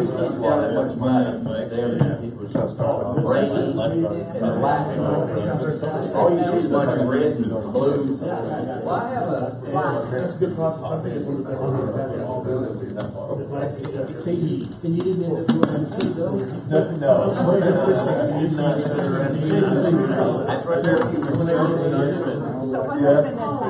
That's why that much money. People just start racing and laughing. All you see is a bunch of red and blue. Well, I have a. It's a good process. I think it's one of the things we're going to have all business. And you didn't end up doing it. No. That's right there. So what happened at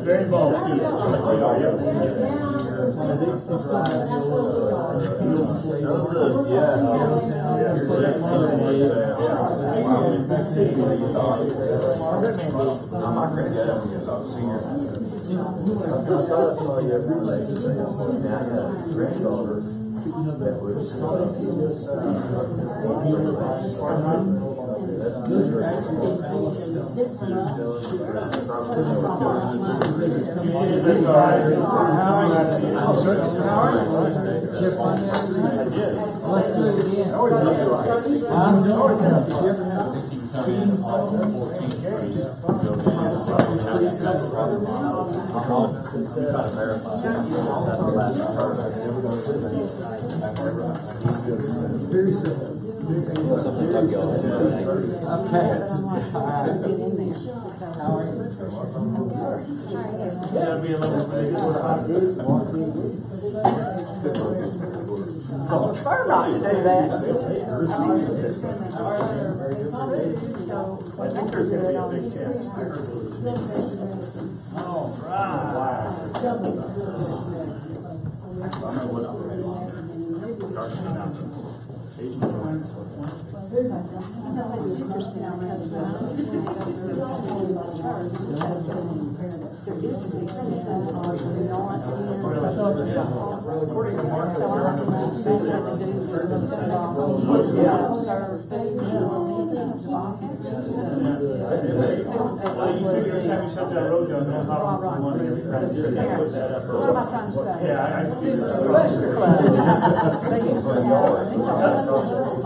Very involved. Very simple. That'd be a little bit. Prefer not to do that. I think there's going to be a big chance. All right.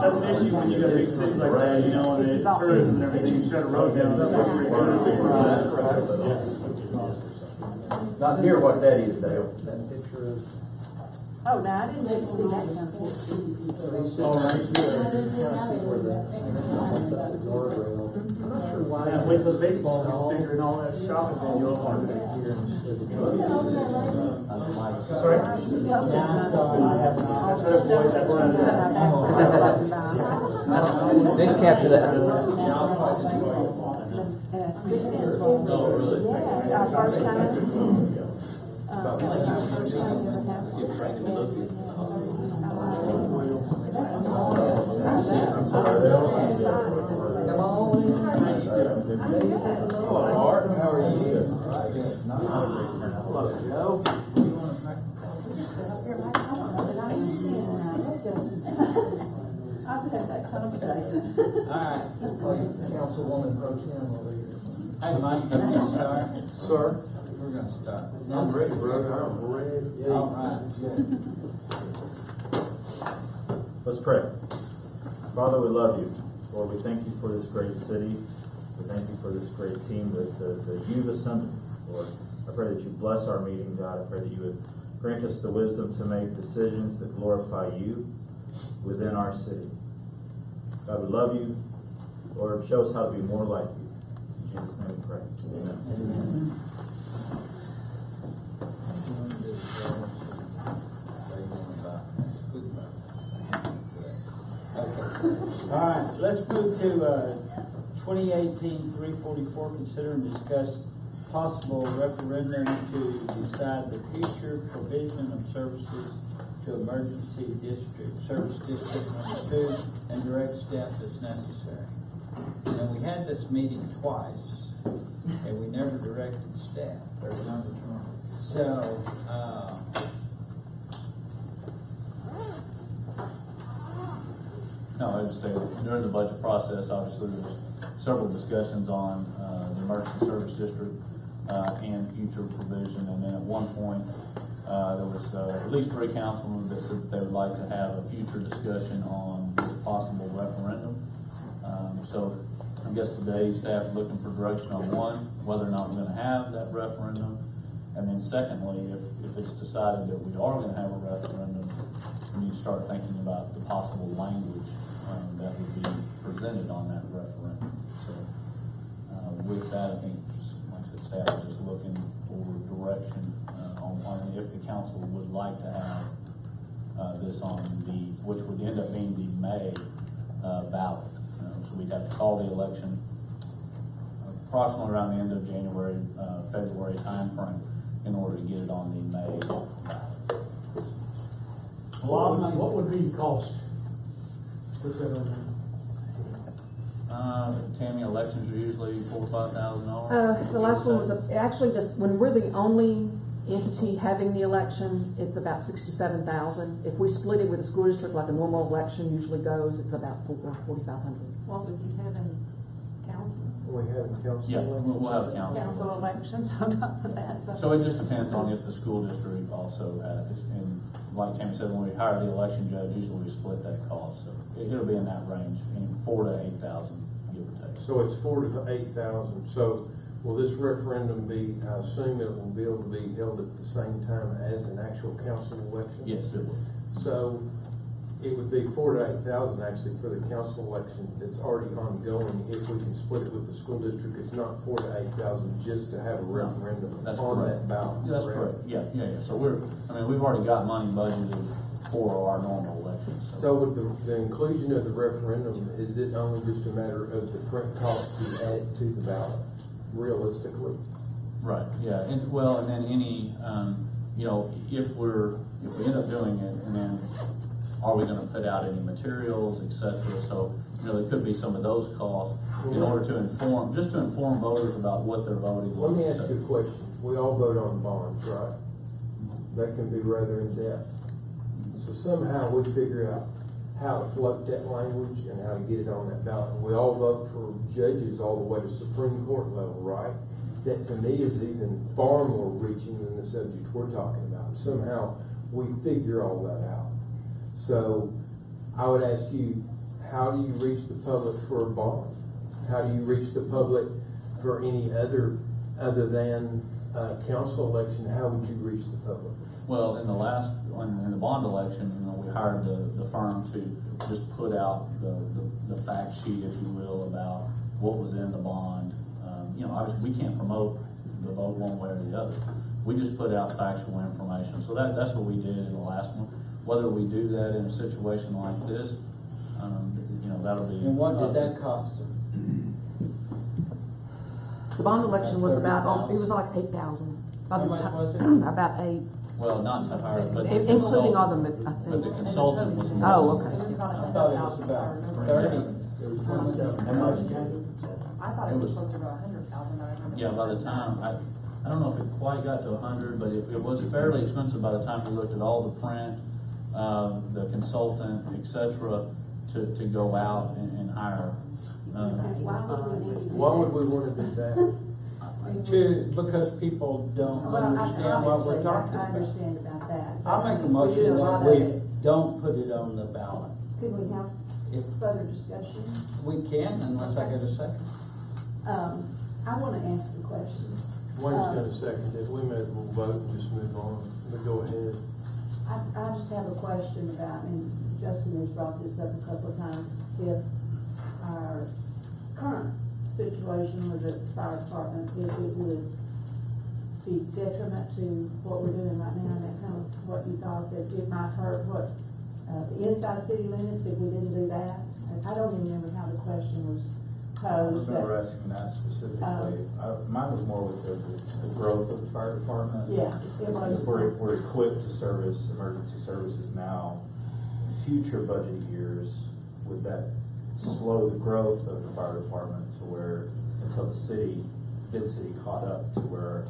That's an issue when you got big cities like that, you know, and it's tourism and everything, you shut a road down. Not near what that is, Dale. Oh, no, I didn't even see that come Yeah, wait till baseball gets bigger and all that shopping, then you'll want to Sorry? Didn't capture that. Oh, really? Yeah, our first time. Art, how are you? Hello, Joe. I've had that conversation. Alright. Councilwoman Pro Tem over here. Hey, Mike, can we start? Sir? We're gonna start. I'm ready, brother. I'm ready. All right. Let's pray. Father, we love you. Lord, we thank you for this great city. We thank you for this great team that you've assembled. Lord, I pray that you bless our meeting, God. I pray that you would grant us the wisdom to make decisions that glorify you within our city. God, we love you. Lord, show us how to be more like you. In Jesus' name we pray. Amen. Amen. All right, let's move to 2018-344, consider and discuss possible referendum to decide the future provision of services to emergency district, service district number 2, and direct steps as necessary. And we had this meeting twice, and we never directed staff. There's numbers wrong. So, No, I would say during the budget process, obviously, there's several discussions on the emergency service district and future provision. And then at one point, there was at least 3 councilmen that said that they would like to have a future discussion on this possible referendum. So I guess today staff is looking for direction on one, whether or not we're going to have that referendum. And then secondly, if it's decided that we are going to have a referendum, we need to start thinking about the possible language that would be presented on that referendum. So with that, I think, like I said, staff is just looking for direction on if the council would like to have this on which would end up being the May ballot. So we'd have to call the election approximately around the end of January, February timeframe in order to get it on the May ballot. What would be the cost? Put that on Tammy, elections are usually $4,000 or $5,000. The last one was, actually, when we're the only entity having the election, it's about $67,000. If we split it with a school district like a normal election usually goes, it's about $4,500. What would you have in council? We have a council. Yeah, we'll have a council. Council elections, I'm not for that. So it just depends on if the school district also has, and like Tammy said, when we hire the election judge, usually we split that cost. So it'll be in that range, in 4,000 to 8,000, give or take. So it's 4,000 to 8,000. So will this referendum be, I assume it will be able to be held at the same time as an actual council election? Yes, it will. So it would be 4,000 to 8,000 actually for the council election that's already ongoing. If we can split it with the school district, it's not 4,000 to 8,000 just to have a referendum That's on correct. that ballot. Yeah, that's correct. Yeah. So we've already got money budgeted for our normal elections. So with the inclusion of the referendum, is it only just a matter of the current cost to add it to the ballot, realistically? Right, yeah, and then any, if we end up doing it, and then are we gonna put out any materials, et cetera? So, there could be some of those costs in order to inform voters about what they're voting on. Let me ask you a question. We all vote on bonds, right? That can be rather in-depth. So somehow we figure out how to float that language and how to get it on that ballot. And we all vote for judges all the way to Supreme Court level, right? That to me is even far more reaching than the subject we're talking about. Somehow we figure all that out. So I would ask you, how do you reach the public for a bond? How do you reach the public for any other than council election? How would you reach the public? Well, in the bond election, we hired the firm to just put out the fact sheet, if you will, about what was in the bond. Obviously we can't promote the vote one way or the other. We just put out factual information. So that's what we did in the last one. Whether we do that in a situation like this, that'll be. and what did that cost them? The bond election was about, it was like 8,000. How much was it? About 8. Well, not to hire, but the Including all the, consultant, I but the think. consultant was. Oh, okay. I thought it was about 30. How much, Candy? I thought It it was was- closer to 100,000, I remember. Yeah, by the time, I don't know if it quite got to 100, but it was fairly expensive by the time we looked at all the print, the consultant, et cetera, to go out and hire. Why would we want to do that? Because people don't Well, understand what we're talking I about. understand about that. I'll make a We do motion lot that of we it. don't put it on the ballot. Could we have If further discussion? we can, unless I get a second. I want to ask a question. Wayne's going to second it. We may as well vote and just move on. But go ahead. I just have a question about, and Justin has brought this up a couple of times, if our current situation with the fire department, if it would be detriment to what we're doing right now, and that kind of what you thought, that it might hurt what, the inside city limits if we didn't do that? I don't even remember how the question was I was posed. never asking that specifically. Mine was more with the growth of the fire department. Yeah, it was. If we're equipped to service emergency services now, future budget years, would that slow the growth of the fire department to where, until the city caught up to where,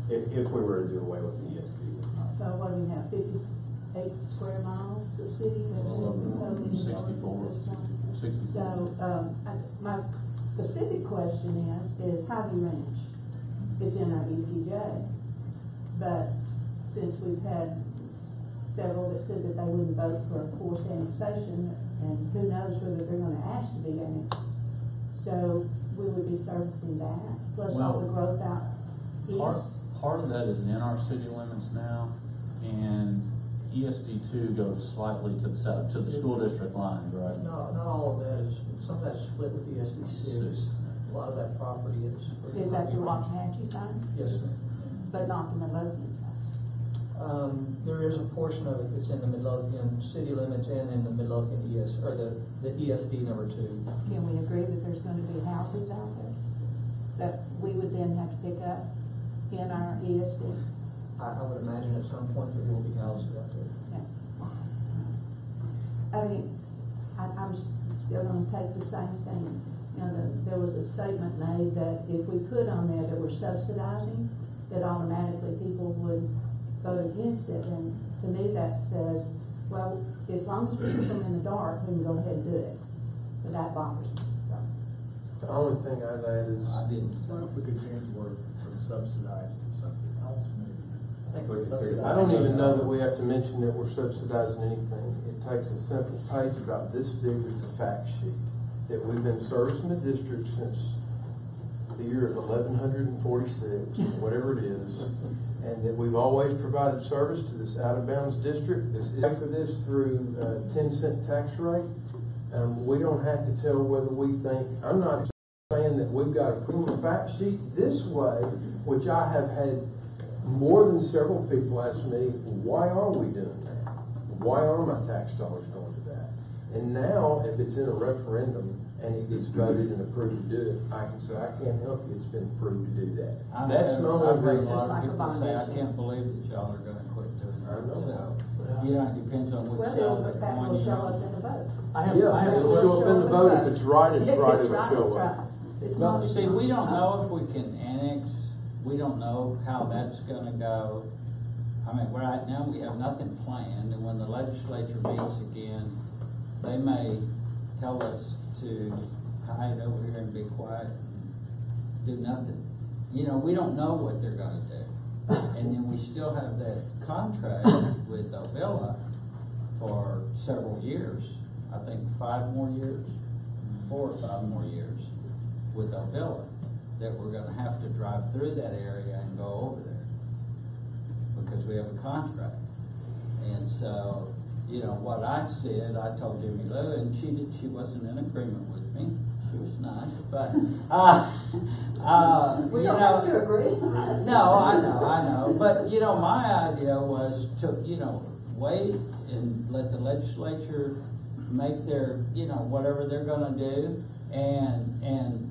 if we were to do away with the ESD. So what do we have, 58 square miles of city? that is proposed? 64. So, my specific question is Hy-Vee Ranch. It's in our ETJ, but since we've had several that said that they wouldn't vote for a forced annexation, and who knows whether they're gonna ask to be annexed. So we would be servicing that, plus all the growth out east. Part of that is in our city limits now, and ESD 2 goes slightly to the south, to the school district lines, right? No, not all of that is, some of that's split with the ESD 6. A lot of that property is. Is that the Waxahachie side? Yes, ma'am. But not the Midlothian side? There is a portion of it that's in the Midlothian city limits and in the Midlothian or the ESD number 2. Can we agree that there's gonna be houses out there that we would then have to pick up in our ESD? I would imagine at some point there will be houses out there. Yeah. I mean, I'm still gonna take the same stand. You know, there was a statement made that if we put on there that we're subsidizing, that automatically people would vote against it, and to me that says, well, as long as we keep them in the dark, we can go ahead and do it. So that bothers me. The only thing I'd add is, I didn't. What if we could change the word from subsidized to something else, maybe? I think we could figure I don't even know that we have to mention that we're subsidizing anything. It takes a simple page about this big, it's a fact sheet, that we've been servicing the district since the year of 1146, whatever it is, and that we've always provided service to this out-of-bounds district. This pay for this through 10-cent tax rate. We don't have to tell whether we think, I'm not saying that we've got to prove a fact sheet this way, which I have had more than several people ask me, why are we doing that? Why are my tax dollars going to that? And now, if it's in a referendum and it gets voted and approved to do it, I can say, I can't help you, it's been approved to do that. That's the only I've heard a reason. lot of Like a people say, I bond can't believe that y'all are gonna quit doing I that. know. So, you know, it depends on which Well, side of but the that coin will you're show up on. in the vote. Yeah, it'll show up in the vote. If it's right, it's right, it'll It's show right, up. it's Well, not. see, we don't know if we can annex, we don't know how that's gonna go. I mean, right now, we have nothing planned, and when the legislature meets again, they may tell us to hide over here and be quiet and do nothing. You know, we don't know what they're gonna do. And then we still have that contract with Ovilla for several years. I think 5 more years, 4 or 5 more years with Ovilla, that we're gonna have to drive through that area and go over there because we have a contract. And so, you know, what I said, I told Jimmy Lou, and she wasn't in agreement with me. She was nice, but, We you don't know. have to agree. No, I know, but, you know, my idea was to, you know, wait and let the legislature make their, you know, whatever they're gonna do, and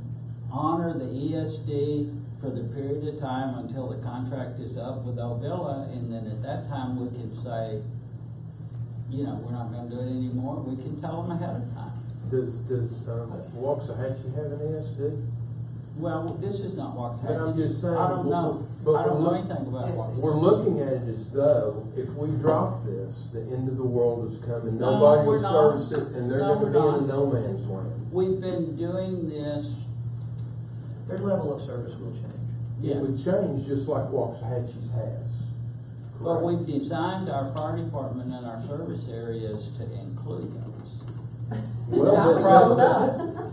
honor the ESD for the period of time until the contract is up with Ovilla, and then at that time we can say, you know, we're not gonna do it anymore. We can tell them ahead of time. Does Waxahachie have an ESD? Well, this is not Waxahachie. But I'm just saying. I don't know. but I don't we're know look- anything about Waxahachie. We're looking at it as though, if we drop this, the end of the world is coming. No, Nobody we're will not. service it, and they're No, gonna be we're in a not. no man's land. We've been doing this. Their level of service will change. It would change just like Waxahachie's has. But Correct? we've designed our fire department and our service areas to include those. Well,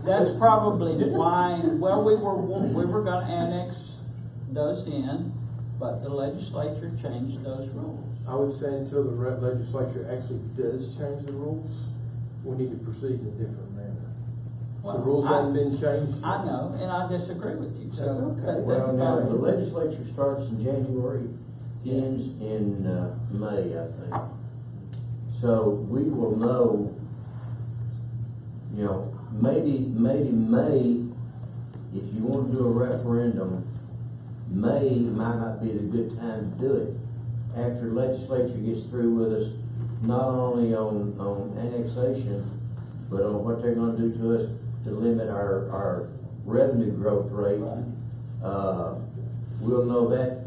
That's probably why, well, we were gonna annex those in, but the legislature changed those rules. I would say until the legislature actually does change the rules, we need to proceed in a different manner. Well, The rules I- haven't been changed. I know, and I disagree with you, so. That's okay. that's Well, now, the fine. legislature starts in January, ends in May, I think. So we will know, you know, maybe May, if you want to do a referendum, May might not be the good time to do it. After legislature gets through with us, not only on annexation, but on what they're gonna do to us to limit our revenue growth rate, we'll know that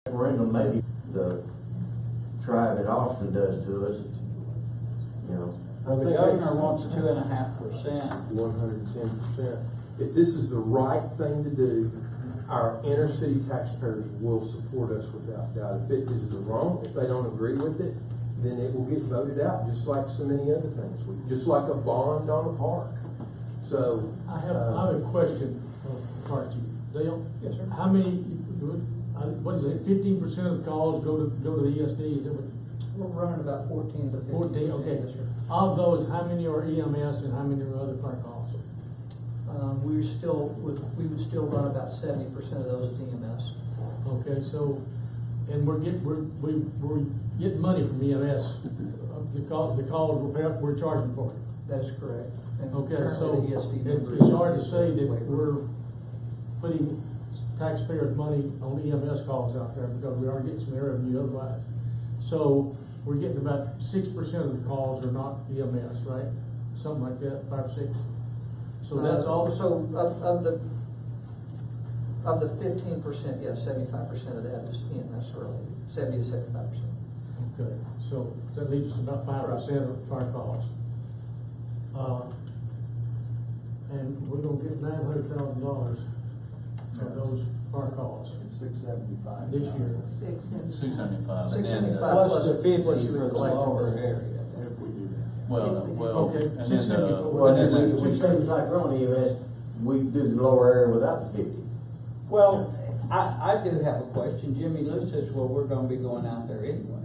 referendum, maybe the tribe in Austin does to us, you know. The governor wants 2.5%. 110%. If this is the right thing to do, our inner city taxpayers will support us without doubt. If it is wrong, if they don't agree with it, then it will get voted out, just like so many other things. Just like a bond on a park. So I have a question, Archie. Dale? Yes, sir. How many, what is it, 15% of the calls go to the ESD? Is that what? We're running about 14 to 15%. 14, okay. Yes, sir. Of those, how many are EMS and how many are other fire calls? We would still run about 70% of those as EMS. Okay, so, and we're getting money from EMS. The calls we're charging for it. That is correct. And Okay, currently so the ESD number it's is- hard to say that we're putting taxpayers' money on EMS calls out there because we are getting some revenue otherwise. So we're getting about 6% of the calls are not EMS, right? Something like that, 5 or 6. So that's all. So of the 15%, yes, 75% of that is EMS related, 70 to 75%. Okay, so that leaves us about 5% of fire calls. And we're gonna get $900,000 of those fire calls $675 this year. 675. 675 Plus the 50 what you for would the collect lower over area. if we do that. Well, Okay, and then 674. Well, and then it seems like we're on EMS, we do the lower area without the 50. Well, I do have a question. Jimmy Lou says, well, we're gonna be going out there anyway.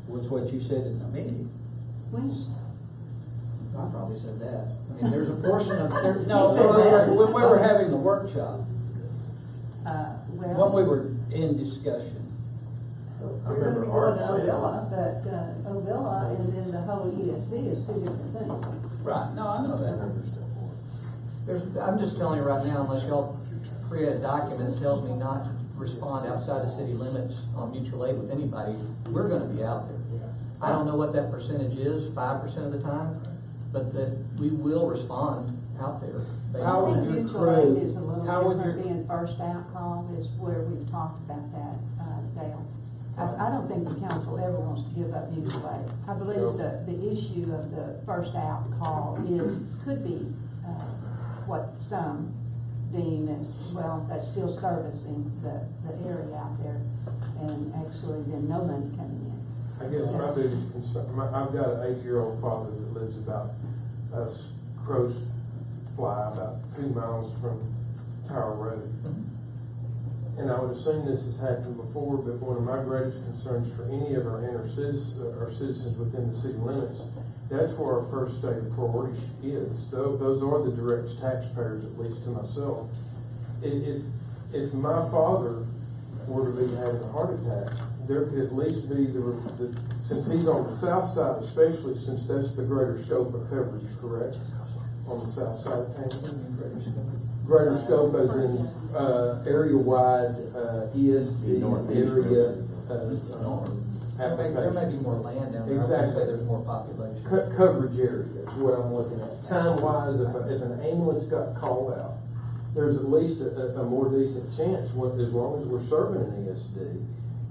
Was what you said in the meeting. When? I probably said that. I mean, there's a portion of, there, No, when we were having the workshop, Well, when we were in discussion. we're gonna be going to Ovilla, but, Ovilla and then the whole ESD is two different things. Right, no, I know that. I'm just telling you right now, unless y'all create a document that tells me not to respond outside the city limits on mutual aid with anybody, we're gonna be out there. I don't know what that percentage is, 5% of the time, but that we will respond out there. based How on would that. you- Mutual aid is a how little would different, your- being first out call is where we've talked about that, Dale. I don't think the council ever wants to give up mutual aid. I believe that the issue of the first out call could be, what some deem as, well, that's still servicing the area out there, and actually then no money coming in. I guess my biggest concern, I've got an 8-year-old father that lives about crow's fly about 2 miles from Tower Road. And I would assume this has happened before, but one of my greatest concerns for any of our citizens within the city limits, that's where our first state of priority is. Those are the direct taxpayers, at least to myself. If my father were to be having a heart attack, there could at least be since he's on the south side, especially since that's the greater scope of coverage, correct? On the south side of town. Greater scope as in area-wide ESD area application. There may be more land down there. I would Exactly. say there's more population. Coverage area is what I'm looking at. Time-wise, if an ambulance got called out, there's at least a more decent chance, as long as we're serving an ESD,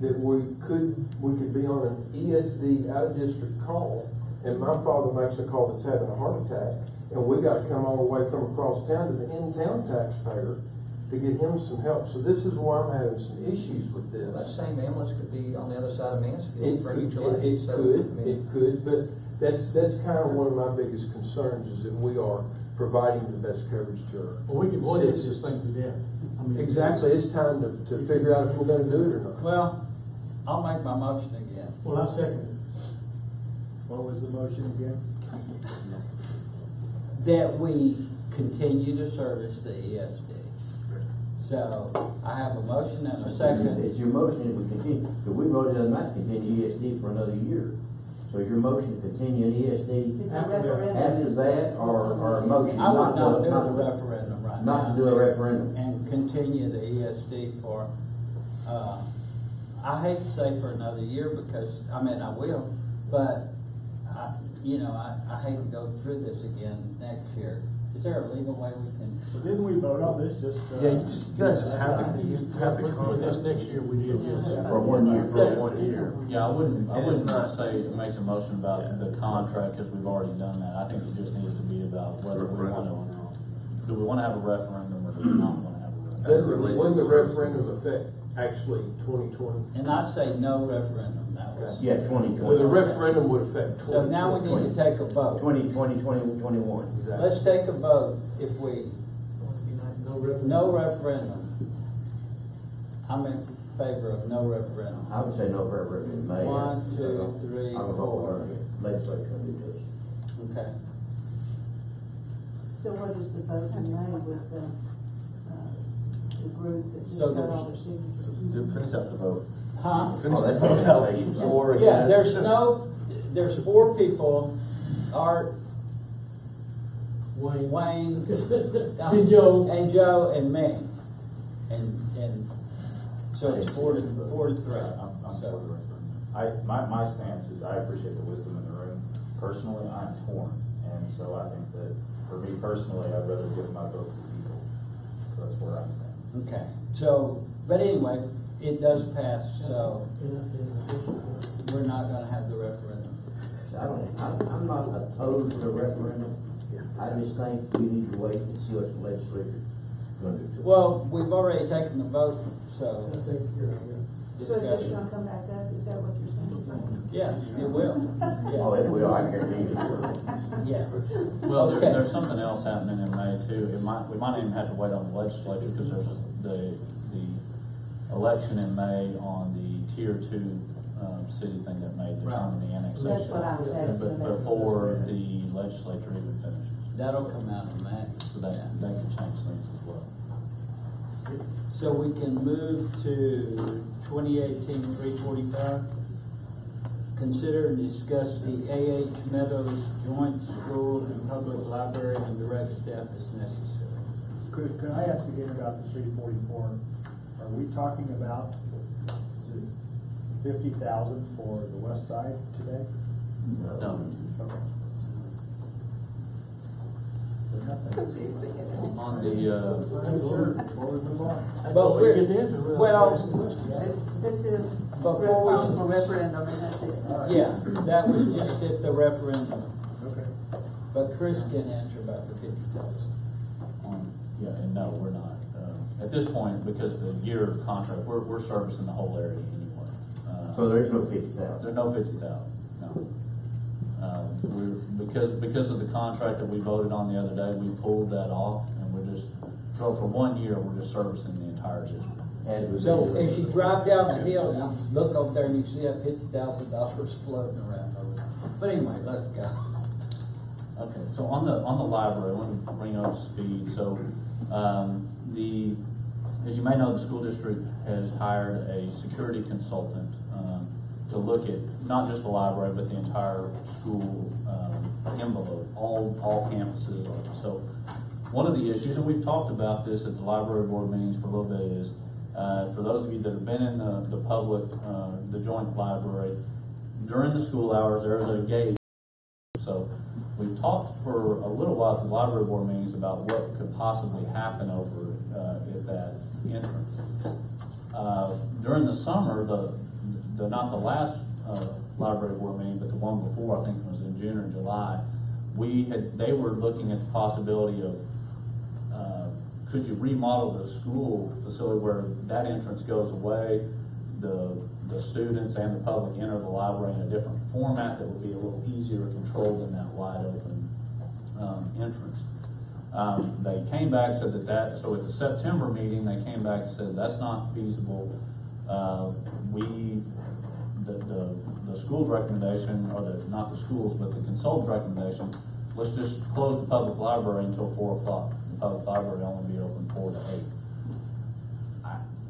that we could be on an ESD out-of-district call, and my father makes a call that's having a heart attack, and we got to come all the way from across town to the in-town taxpayer to get him some help. So this is why I'm having some issues with this. That same ambulance could be on the other side of Mansfield It for could, mutual aid. it could, but that's kind of one of my biggest concerns, is that we are providing the best coverage to our. Well, we can voice this thing to death. I mean, Exactly, it's time to figure out if we're gonna do it or not. Well, I'll make my motion again. Well, I second it. What was the motion again? That we continue to service the ESD. So, I have a motion and a It's second. your motion that we continue, but we wrote it doesn't matter, continue ESD for another year. So is your motion to continue an ESD It's a After that. referendum. after that, or a motion I would not do a to, referendum right now. not to do a referendum? And continue the ESD for, I hate to say for another year because, I mean, I will, but you know, I hate to go through this again next year. Is there a legal way we can? So didn't we vote on this just? Yeah, you guys just have to For this next year, we did, yes. For 1 year. For 1 year. Yeah, I wouldn't And it's not- say make a motion about the contract, because we've already done that. I think it just needs to be about whether we want to, do we want to have a referendum or do we not want to have a referendum? When the referendum affect, actually 2020? And I say no referendum, that was. Yeah, 2020. Well, the referendum would affect 2020. So now we need to take a vote. 2020, 2021. Exactly. Let's take a vote if we, No referendum. no referendum. I'm in favor of no referendum. I would say no referendum in May. 1, 2, 3, I don't know 4. what legislature can do this. Okay. So what is the vote in May with the group that just So got all there's- their signatures? Finish up the vote. Huh? Oh, that's legislation. For, Yeah, against. there's 4 people, Art, Wayne. Wayne, And Joe. and Joe, and me. And so it's 4 to 3. I'm So- for the referendum. My stance is I appreciate the wisdom in the room. Personally, I'm torn, and so I think that for me personally, I'd rather give my vote to the people. So that's where I stand. Okay, so, but anyway, it does pass, so we're not gonna have the referendum. I'm not opposed to the referendum. I just think we need to wait and see what the legislature is going to do. Well, we've already taken the vote, so So is this discussion. gonna come back up, is that what you're saying? Yeah, it will, Oh, yeah, it will, I guarantee you. yeah. Well, Okay. there's something else happening in May too. We might even have to wait on the legislature, because there's the election in May on the tier 2 city thing that may determine the annexation. That's what I was asking But about. before the legislature even finishes. That'll come out in May. So that can change things as well. So we can move to 2018-345. Consider and discuss the A.H. Meadows Joint School and Public Library and direct staff as necessary. Could I ask again about the 344? Are we talking about, is it 50,000 for the west side today? No. Okay. There's nothing. On the, Before we move on. But we're, Get the answer without well, asking questions. This is Before we- call for referendum, and that's it. yeah, that was just at the referendum. Okay. But Chris can answer about the 50,000. yeah, and no, we're not. At this point, because the year contract, we're servicing the whole area anyway. So there's no 50,000. There's no 50,000, no. Because of the contract that we voted on the other day, we pulled that off, and so for 1 year, we're just servicing the entire district. As we So do. if you drive down the hill, you look over there and you see that $50,000 floating around over there. But anyway, let's go. Okay, so on the library, I want to bring up speed. So, as you may know, the school district has hired a security consultant to look at not just the library, but the entire school envelope, all campuses. So, one of the issues, and we've talked about this at the library board meetings for a little bit, is for those of you that have been in the public, the joint library, during the school hours, there is a gate. So we've talked for a little while at the library board meetings about what could possibly happen over at that entrance. During the summer, not the last library board meeting, but the one before, I think it was in June or July, they were looking at the possibility of could you remodel the school facility where that entrance goes away, the students and the public enter the library in a different format that would be a little easier to control than that wide open entrance. They came back, said so at the September meeting, they came back and said that's not feasible. The school's recommendation, or not the school's, but the consultant's recommendation, let's just close the public library until 4 o'clock. The public library will only be open 4 to 8.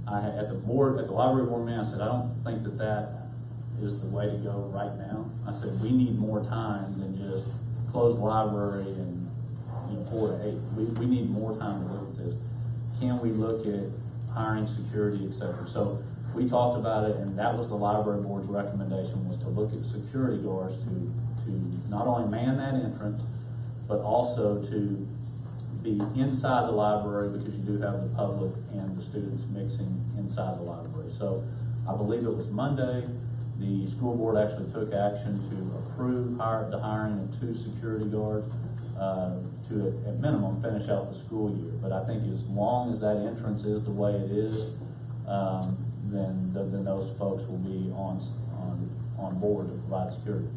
At the library board meeting, I said, I don't think that is the way to go right now. I said, we need more time than just close the library and 4 to 8. We need more time to look at this. Can we look at hiring security, etc.? So we talked about it, and that was the library board's recommendation, was to look at security guards to not only man that entrance, but also to be inside the library, because you do have the public and the students mixing inside the library. So I believe it was Monday, the school board actually took action to approve the hiring of 2 security guards to, at minimum, finish out the school year. But I think as long as that entrance is the way it is, then those folks will be on board to provide security.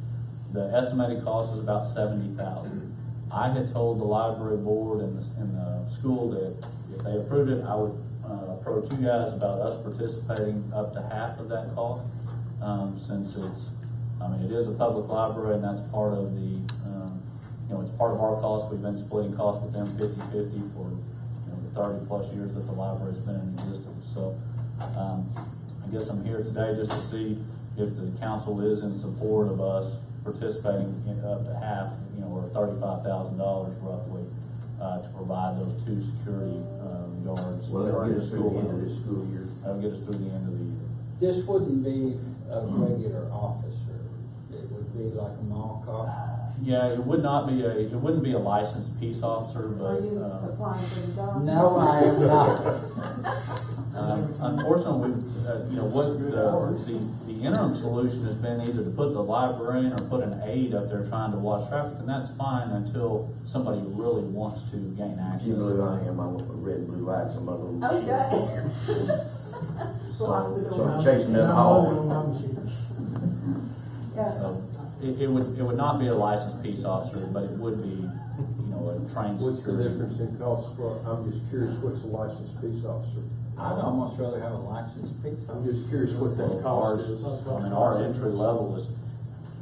The estimated cost is about $70,000. I had told the library board and the school that if they approved it, I would approach you guys about us participating up to half of that cost, since it is a public library, and that's part of the, it's part of our cost. We've been splitting costs with them 50-50 for the 30+ years that the library's been in existence. So I guess I'm here today just to see if the council is in support of us participating in up to half, or $35,000 roughly, to provide those 2 security guards. Well, that'll get us through the end of this school year. That'll get us through the end of the year. This wouldn't be a regular officer, it would be like a mall cop. Yeah, it wouldn't be a licensed peace officer, Are but you applying for the job? No, I am not. unfortunately, what the interim solution has been either to put the librarian or put an aide up there trying to watch traffic, and that's fine until somebody really wants to gain access. You believe I am, I want the red and blue lights on my little machine. Okay. So I'm chasing that hall. Yeah. So it would not be a licensed peace officer, but it would be, a trained What's the security. difference in cost for, I'm just curious, what's a licensed peace officer? I'd almost rather have a licensed peace I'm officer. just curious what that Ours, cost is. our entry level is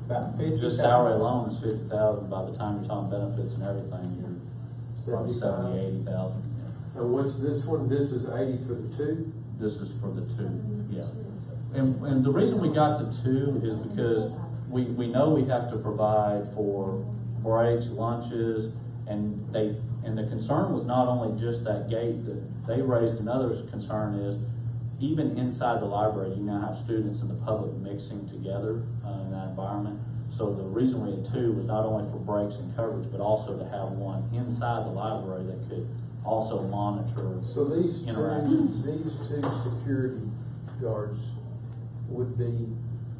About 50. just salary alone is $50,000. By the time you're talking benefits and everything, you're probably 70,000, 80,000. And what's this one? This is 80 for the 2? This is for the 2, yeah. And the reason we got the 2 is because we know we have to provide for breaks, lunches, and the concern was not only just that gate that they raised. Another concern is even inside the library, you now have students and the public mixing together in that environment. So the reason we had 2 was not only for breaks and coverage, but also to have one inside the library that could also monitor So these interactions. two security guards would be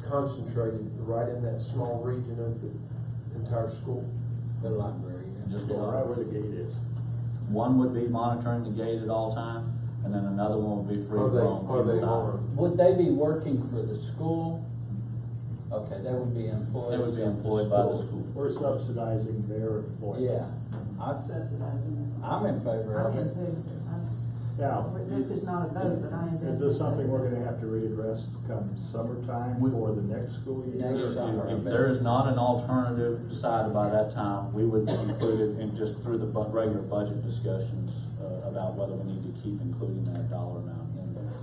concentrated right in that small region of the entire school? The library, yeah. Just Right where the gate is. one would be monitoring the gate at all time, and then another one would be free Are roam they inside. armed? Would they be working for the school? Okay, they would be employed. They would be employed by the school. We're subsidizing their employees. Yeah, Subsidizing I'm in favor it. of I'm it. in favor. Now, This is not a vote, but I am. is this something we're gonna have to readdress come summertime for the next school year? Next summer. If there is not an alternative decided by that time, we would include it in just through the regular budget discussions about whether we need to keep including that dollar amount in there.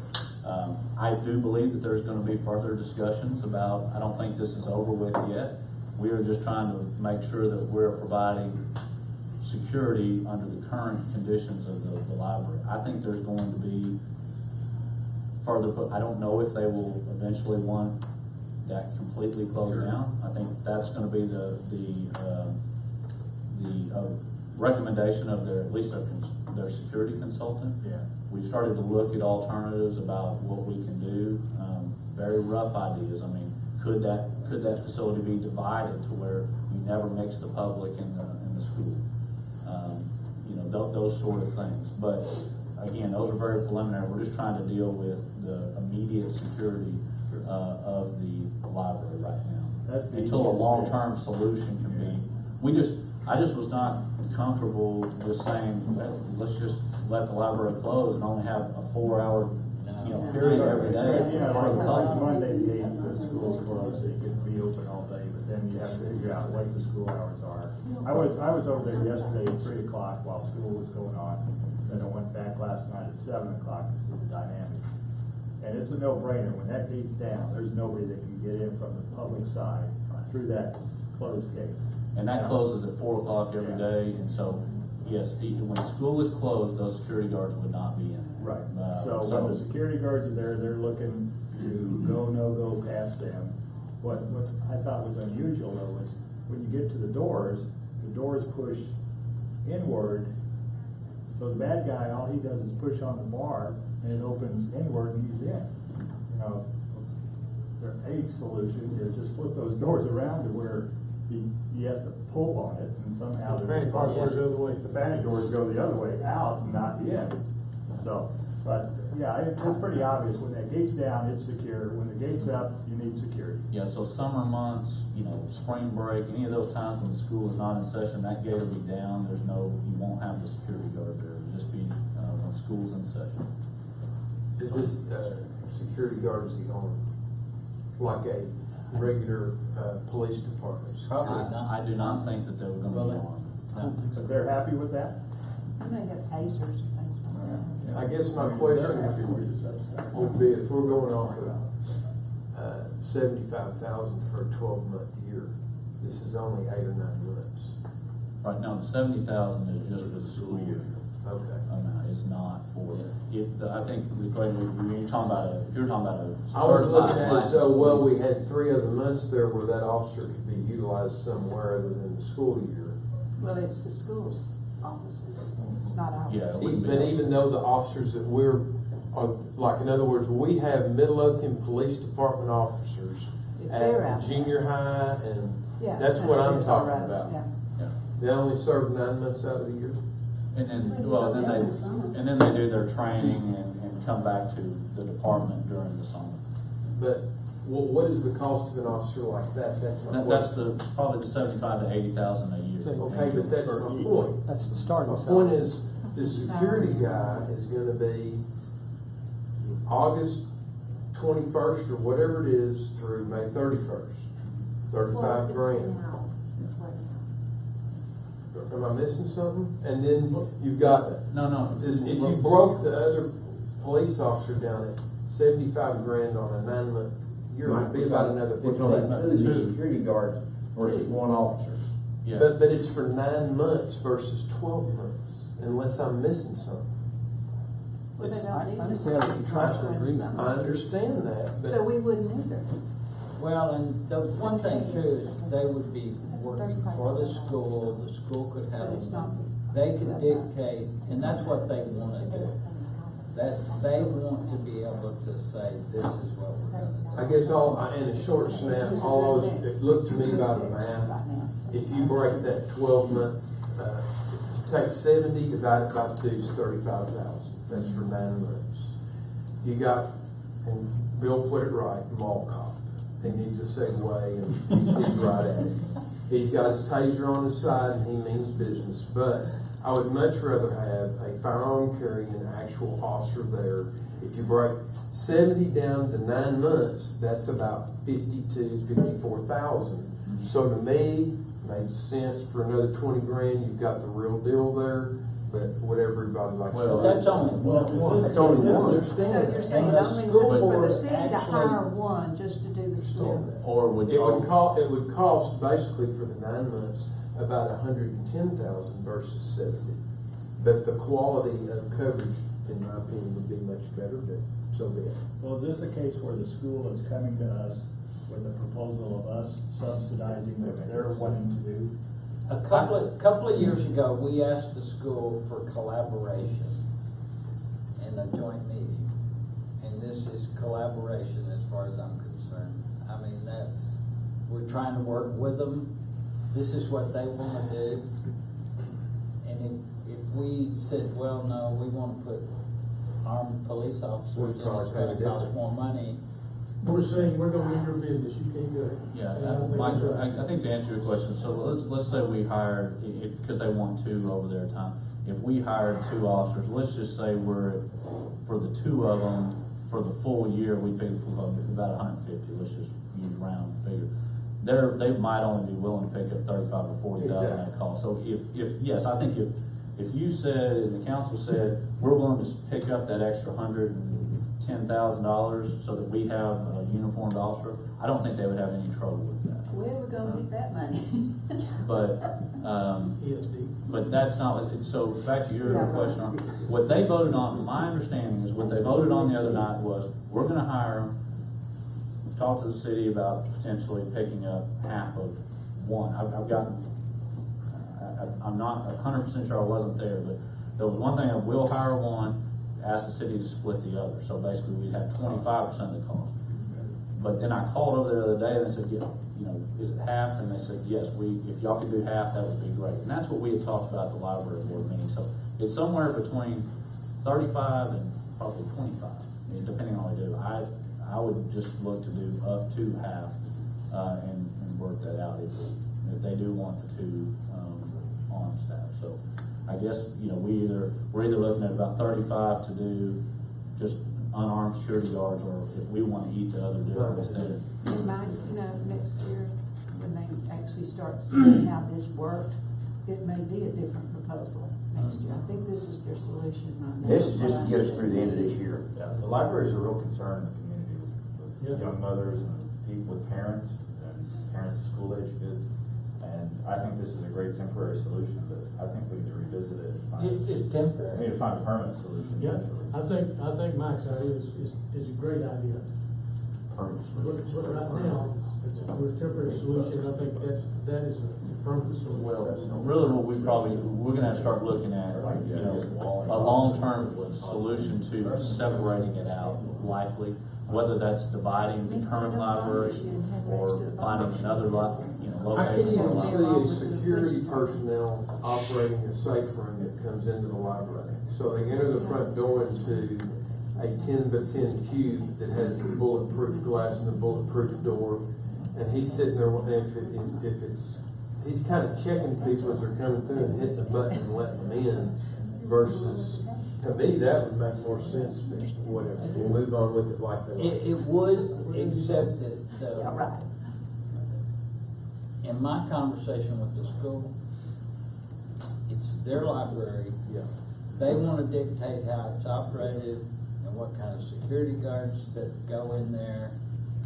I do believe that there's going to be further discussions about, I don't think this is over with yet. We are just trying to make sure that we're providing security under the current conditions of the library. I think there's going to be further, but I don't know if they will eventually want that completely closed down. I think that's going to be the recommendation of at least their security consultant. Yeah. We've started to look at alternatives about what we can do. Very rough ideas. I mean, could that facility be divided to where you never mix the public in the school? Those sort of things. But again, those are very preliminary. We're just trying to deal with the immediate security of the library right now. Until a long-term solution can be. I just was not comfortable just saying, let's just let the library close and only have a 4-hour period every day Yeah, for the like public. Monday, the 8th, the school's closed, so you can be open all day, but then you have to figure out what the school hours are. I was over there yesterday at 3 o'clock while school was going on, then I went back last night at 7 o'clock to see the dynamics. And it's a no-brainer, when that gate's down, there's nobody that can get in from the public side through that closed gate. And that closes at 4 o'clock every day, and so, yes, when school is closed, those security guards would not be in. Right, so when the security guards are there, they're looking to go, no-go past them. What I thought was unusual though was when you get to the doors push inward. So the bad guy, all he does is push on the bar and it opens inward and he's in. You know, their A solution is just flip those doors around to where he has to pull on it and somehow. The panic doors go the other way. The panic doors go the other way, out and not in. So, but, yeah, it's pretty obvious, when that gate's down, it's secure, when the gate's up, you need security. Yeah, so summer months, you know, spring break, any of those times when the school is not in session, that gate will be down. You won't have the security guard there. It'll just be when school's in session. Is this, security guard, is he on like a regular, police department? I do not think that they were gonna be on. No. But they're happy with that? I may have tasers and things like that. I guess my They're happy question with the substance. would be, if we're going off of, 75,000 for a 12-month year, this is only 8 or 9 months. Right now, the 70,000 is just for the school year. Okay. Amount is not for I think if you're talking about a I was looking certified at it, license. so, well, we had 3 other months there where that officer could be utilized somewhere other than the school year. Well, it's the school's offices, it's not ours. Yeah, it wouldn't be. But even though the officers that are, like, in other words, we have Midlothian Police Department officers If they're at out. junior high, and Yeah, that's what I'm it's all talking right, about. yeah. Yeah. They only serve 9 months out of the year. And then they do their training and come back to the department during the summer. But what is the cost of an officer like that? That's my That's question. probably the 75 to 80,000 a year. Okay, but that's my point. That's the starting My point is, the security guy is gonna be August 21st or whatever it is through May 31st. 35 grand. It's like, Am I missing something? And then you've got, No. if you broke the other police officer down at 75 grand on a 9-month year, it'd be about another We're talking 15. about two security guards versus one officer. Yeah. But it's for 9 months versus 12 months, unless I'm missing something. Well, they don't need I think this. we have a contractual agreement. I understand that, but. So we wouldn't either. Well, and the one thing too is they would be working for the school could have, they could dictate, and that's what they wanna do. That they want to be able to say, this is what we're gonna I do. guess in a short snap, it looked to me by the math, if you break that 12-month, take 70, divide it by 2, is 35,000. That's for 9 months. You got, and Bill put it right, mall cop. He needs a segue, and he's right at it. He's got his taser on his side, and he means business. But I would much rather have a firearm carrying actual officer there. If you break 70 down to 9 months, that's about 54,000. So to me, made sense for another 20 grand. You've got the real deal there. But whatever everybody likes. Well, That's only one. That's only So one. you're saying And the only school for the board city to actually- hire one just to do the school? Or would It would cost basically for the 9 months about 110,000 versus 70. But the quality of coverage, in my opinion, would be much better, but so be it. Well, is this a case where the school is coming to us with a proposal of us subsidizing what they're wanting to do? A couple of years ago, we asked the school for collaboration in a joint meeting. And this is collaboration as far as I'm concerned. I mean, we're trying to work with them. This is what they want to do. And if we said, well, no, we want to put armed police officers in, it's going to cost more money. We're saying we're gonna be your business, you can't do it. Yeah, And I don't think Mike, that's right. I think to answer your question, so let's say we hired, because they want 2 over their time. If we hired 2 officers, let's just say for the 2 of them, for the full year, we paid for about 150, let's just use round figure. They might only be willing to pick up 35 or 40,000 that cost. So yes, I think if you said, and the council said, we're willing to pick up that extra 110 $10,000 so that we have a uniformed officer, I don't think they would have any trouble with that. Where we gonna get that money? But, ESD. but that's not, so back to your question, what they voted on, my understanding is what they voted on the other night was, we're gonna hire them, talk to the city about potentially picking up half of one. I've gotten, I'm not 100% sure, I wasn't there, but there was one thing of we'll hire one, ask the city to split the other. So basically we'd have 25% of the cost. But then I called over there the other day and they said, yeah, you know, is it half? And they said, yes, if y'all could do half, that would be great. And that's what we had talked about at the library board meeting. So it's somewhere between 35 and probably 25, depending on what we do. I would just look to do up to half, and work that out if they do want the two, on staff. So I guess, you know, we're either looking at about 35 to do just unarmed security guards, or if we want to eat the other difference, then. You might, next year, when they actually start seeing how this worked, it may be a different proposal next year. I think this is their solution right now. This is just to get us through the end of this year. Yeah, the library is a real concern in the community with young mothers and people with parents and parents of school age kids. And I think this is a great temporary solution, but I think we need to revisit it. It's temporary. We need to find a permanent solution. Yeah, eventually. I think Mike's idea is a great idea. Permanent But solution. right now, it's a temporary solution. I think that is a permanent solution. Well, really what we're gonna have to start looking at, you know, a long-term solution to separating it out likely, whether that's dividing the current library or finding another I can location for a even library. see a security personnel operating a safe room that comes into the library. So they enter the front door into a 10x10 cube that has bulletproof glass and a bulletproof door, and he's sitting there, he's kind of checking people as they're coming through and hitting the button and letting them in, versus, to me, that would make more sense, but whatever, we'll move on with it like that. It would, except that, Yeah, right. in my conversation with the school, it's their library. Yeah. They want to dictate how it's operated and what kind of security guards that go in there.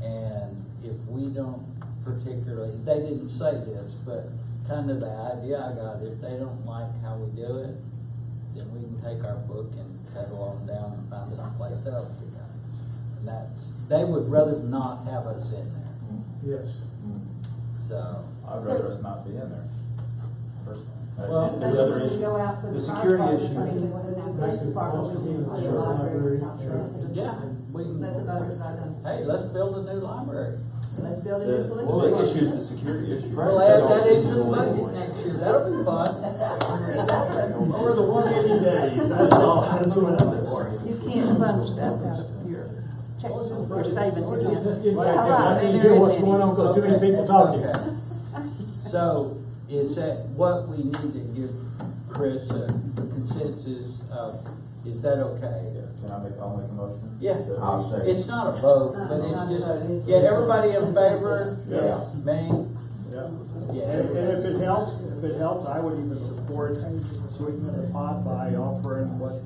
And if we don't particularly, they didn't say this, but kind of the idea I got, if they don't like how we do it, then we can take our book and pedal on down and find someplace else to go. And they would rather not have us in there. Yes. So. I'd rather us not be in there, personally. Well, The other issue, Go out for the fire security department, issue. with the police department, we can put a library out there. Yeah, we can. Let the voters vote on it. Hey, let's build a new library. Let's build a new police Well, the department. issue is the security issue. We'll add that into the budget next year. That'll be fun. Over the 180 days, that's all. That's what I'm doing. You can't fund stuff out of your checks, your savings account. Let's get back All to, right, I need to and hear there what's is going on, because too many people talking. Okay. So, is that what we need to give Chris a consensus of, is that okay? Can I'll make a motion? Yeah. I'll say. It's not a vote, but it's just, yeah, everybody in favor? Yeah. Me? Yeah. Yeah. And if it helps, I would even support sweetening the pot by offering what.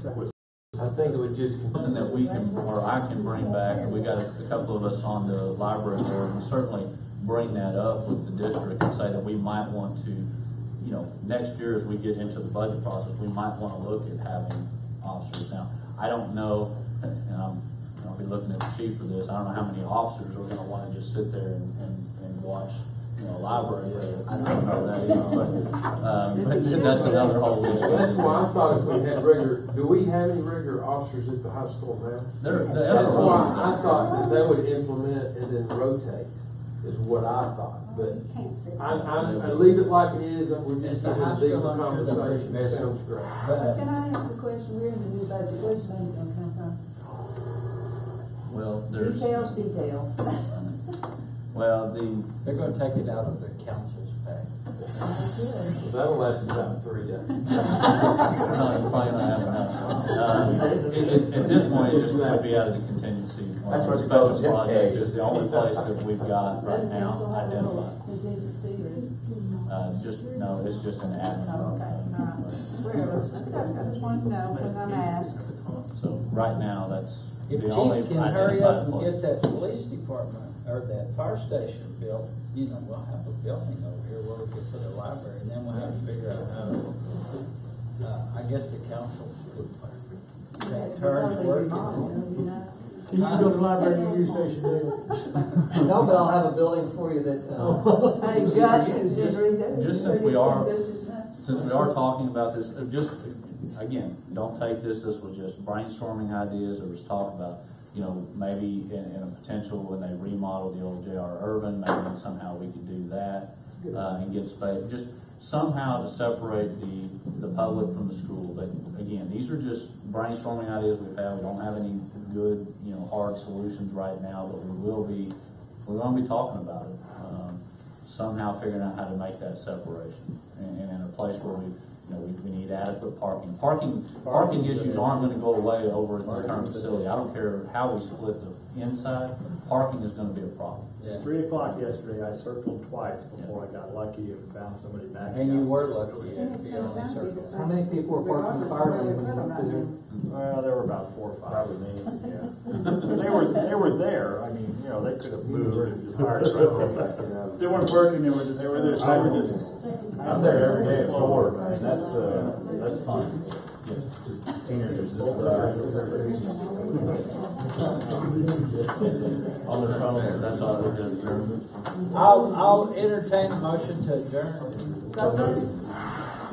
I think it would just. Something that we can, or I can bring back, and we got a couple of us on the library board, and certainly bring that up with the district and say that we might want to, you know, next year as we get into the budget process, we might want to look at having officers. Now, I don't know, and I'll be looking at the chief for this, I don't know how many officers are going to want to just sit there and watch, you know, library. I don't know that either, but that's another whole issue. That's why I thought if we had do we have any regular officers at the high school now? That's why I thought that they would implement and then rotate, is what I thought. But I leave it like it is, we're just At the having high a deeper school, I'm sure they're conversation, that busy. sounds great. Can I ask a question? We're in the new budget. Where's the money gonna come from? Well, there's. Details. Well, They're gonna take it out of the council's pay. That'll last about 3 days. No, you're probably not having enough. At this point, it just would be out of the contingency. That's what Special zip project tags. is the only place that we've got right now identified. Contingency No, it's just an admin. Oh, okay, all right. Wherever. I just wanted to know when I'm asked. So right now, that's, If The only Chief can hurry up and identified get that police department, or that fire station built, you know, we'll have a building over here where we can put a library, and then we'll have to figure out how to, I guess the council would take turns working. You can build a library in your station there. No, but I'll have a building for you that, Hey, you Jack, can use. Just since we are talking about this, just, again, don't take this was just brainstorming ideas, there was talk about, you know, maybe in a potential when they remodel the old J.R. Urban, maybe somehow we could do that, and get space, just somehow to separate the public from the school. But again, these are just brainstorming ideas we've had, we don't have any good, you know, hard solutions right now, but we're gonna be talking about it. Somehow figuring out how to make that separation, and in a place where we need adequate parking. Parking issues aren't gonna go away over at the current facility. I don't care how we split the inside, parking is gonna be a problem. Yeah. 3 o'clock yesterday, I circled twice before I got lucky and found somebody back. And you were lucky, you only circled. How many people were parked in the fire lane when you went through there? Well, there were about 4 or 5. Probably me. Yeah. But they were there. I mean, you know, they could have moved if the fire truck. They weren't working. They were just. I'm there every day at 4, man, that's fun. Teenagers just On their phone, that's all we're doing. I'll entertain a motion to adjourn.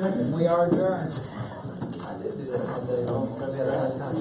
And we are adjourned. I did do that one day, maybe I had time.